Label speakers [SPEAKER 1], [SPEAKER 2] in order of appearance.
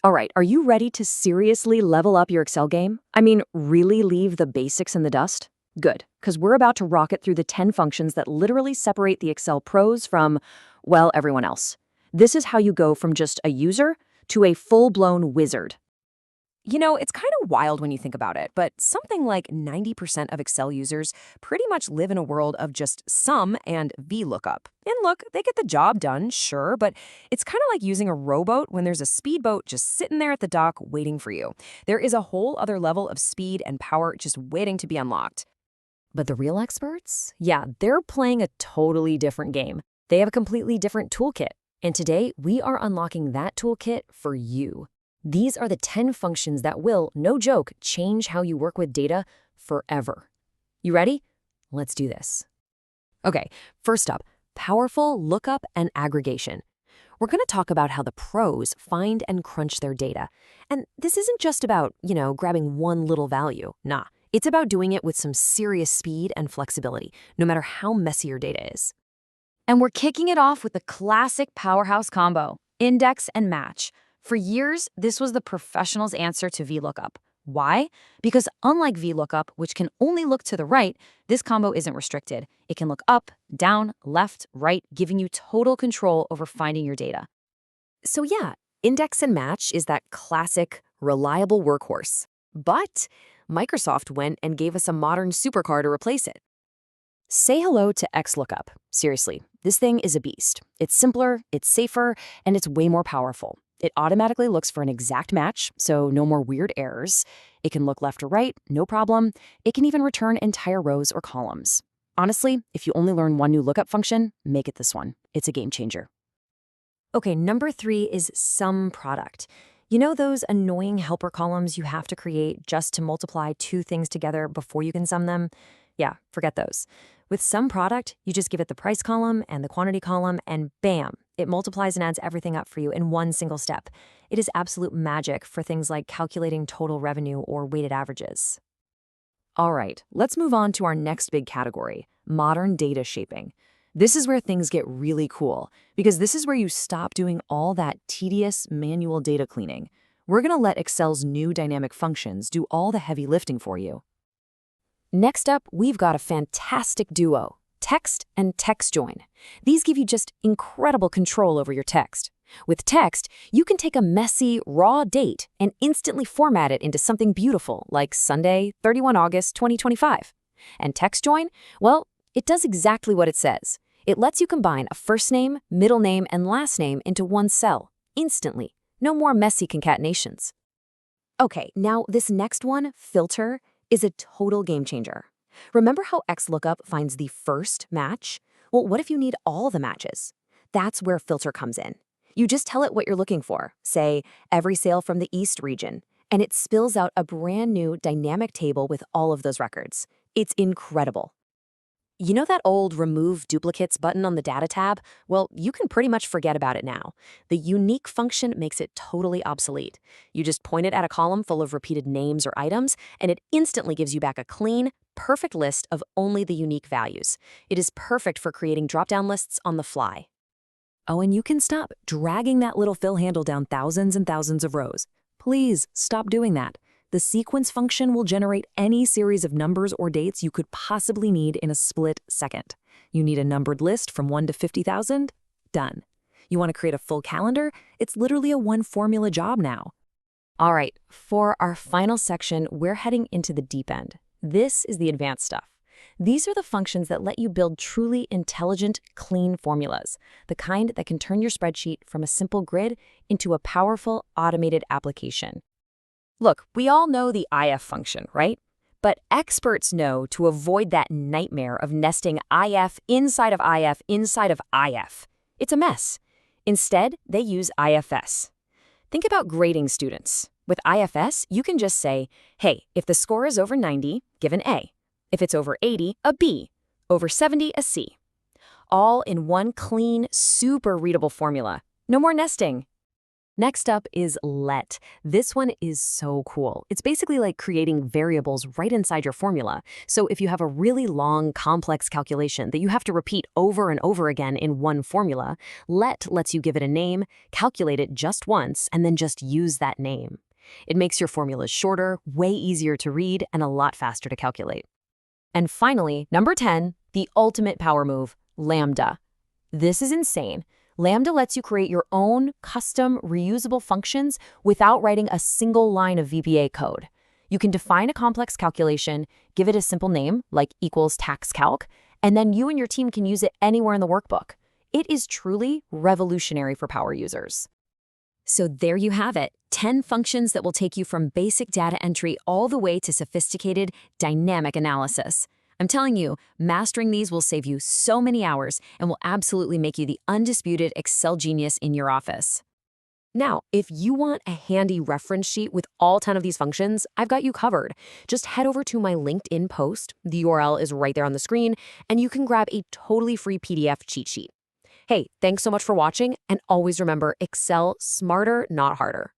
[SPEAKER 1] All right, are you ready to seriously level up your Excel game? I mean, really leave the basics in the dust? Good, because we're about to rocket through the 10 functions that literally separate the Excel pros from, well, everyone else. This is how you go from just a user to a full-blown wizard.
[SPEAKER 2] It's kind of wild when you think about it, but something like 90% of Excel users pretty much live in a world of just sum and VLOOKUP. And look, they get the job done, sure, but it's kind of like using a rowboat when there's a speedboat just sitting there at the dock waiting for you. There is a whole other level of speed and power just waiting to be unlocked.
[SPEAKER 1] But the real experts? Yeah, they're playing a totally different game. They have a completely different toolkit. And today, we are unlocking that toolkit for you. These are the 10 functions that will, no joke, change how you work with data forever. You ready? Let's do this. Okay, first up, powerful lookup and aggregation. We're going to talk about how the pros find and crunch their data. And this isn't just about, grabbing one little value. Nah, it's about doing it with some serious speed and flexibility, no matter how messy your data is.
[SPEAKER 3] And we're kicking it off with the classic powerhouse combo, index and match. For years, this was the professional's answer to VLOOKUP. Why? Because unlike VLOOKUP, which can only look to the right, this combo isn't restricted. It can look up, down, left, right, giving you total control over finding your data.
[SPEAKER 1] So yeah, index and match is that classic, reliable workhorse. But Microsoft went and gave us a modern supercar to replace it. Say hello to XLOOKUP. Seriously, this thing is a beast. It's simpler, it's safer, and it's way more powerful. It automatically looks for an exact match, so no more weird errors. It can look left or right, no problem. It can even return entire rows or columns. Honestly, if you only learn one new lookup function, make it this one. It's a game changer. Okay, number 3 is sum product. You know those annoying helper columns you have to create just to multiply two things together before you can sum them? Yeah, forget those. With sum product, you just give it the price column and the quantity column, and bam, it multiplies and adds everything up for you in one single step. It is absolute magic for things like calculating total revenue or weighted averages. All right, let's move on to our next big category, modern data shaping. This is where things get really cool, because this is where you stop doing all that tedious manual data cleaning. We're going to let Excel's new dynamic functions do all the heavy lifting for you. Next up, we've got a fantastic duo, text and text join. These give you just incredible control over your text. With text, you can take a messy, raw date and instantly format it into something beautiful, like Sunday, 31 August 2025. And text join, well, it does exactly what it says. It lets you combine a first name, middle name, and last name into one cell, instantly. No more messy concatenations. Okay, now this next one, filter, is a total game changer. Remember how XLOOKUP finds the first match? Well, what if you need all the matches? That's where filter comes in. You just tell it what you're looking for, say, every sale from the East region, and it spills out a brand new dynamic table with all of those records. It's incredible. You know that old Remove Duplicates button on the Data tab? Well, you can pretty much forget about it now. The unique function makes it totally obsolete. You just point it at a column full of repeated names or items, and it instantly gives you back a clean, perfect list of only the unique values. It is perfect for creating drop-down lists on the fly. Oh, and you can stop dragging that little fill handle down thousands and thousands of rows. Please stop doing that. The sequence function will generate any series of numbers or dates you could possibly need in a split second. You need a numbered list from 1 to 50,000? Done. You want to create a full calendar? It's literally a one-formula job now. All right, for our final section, we're heading into the deep end. This is the advanced stuff. These are the functions that let you build truly intelligent, clean formulas, the kind that can turn your spreadsheet from a simple grid into a powerful, automated application. Look, we all know the IF function, right? But experts know to avoid that nightmare of nesting IF inside of IF inside of IF. It's a mess. Instead, they use IFS. Think about grading students. With IFS, you can just say, hey, if the score is over 90, give an A. If it's over 80, a B. Over 70, a C. All in one clean, super readable formula. No more nesting. Next up is let. This one is so cool. It's basically like creating variables right inside your formula. So if you have a really long, complex calculation that you have to repeat over and over again in one formula, let lets you give it a name, calculate it just once, and then just use that name. It makes your formulas shorter, way easier to read, and a lot faster to calculate.
[SPEAKER 2] And finally, number 10, the ultimate power move, Lambda. This is insane. Lambda lets you create your own custom reusable functions without writing a single line of VBA code. You can define a complex calculation, give it a simple name like equals tax calc, and then you and your team can use it anywhere in the workbook. It is truly revolutionary for power users. So there you have it, 10 functions that will take you from basic data entry all the way to sophisticated dynamic analysis. I'm telling you, mastering these will save you so many hours and will absolutely make you the undisputed Excel genius in your office.
[SPEAKER 1] Now, if you want a handy reference sheet with all 10 of these functions, I've got you covered. Just head over to my LinkedIn post. The URL is right there on the screen, and you can grab a totally free PDF cheat sheet. Hey, thanks so much for watching, and always remember, Excel smarter, not harder.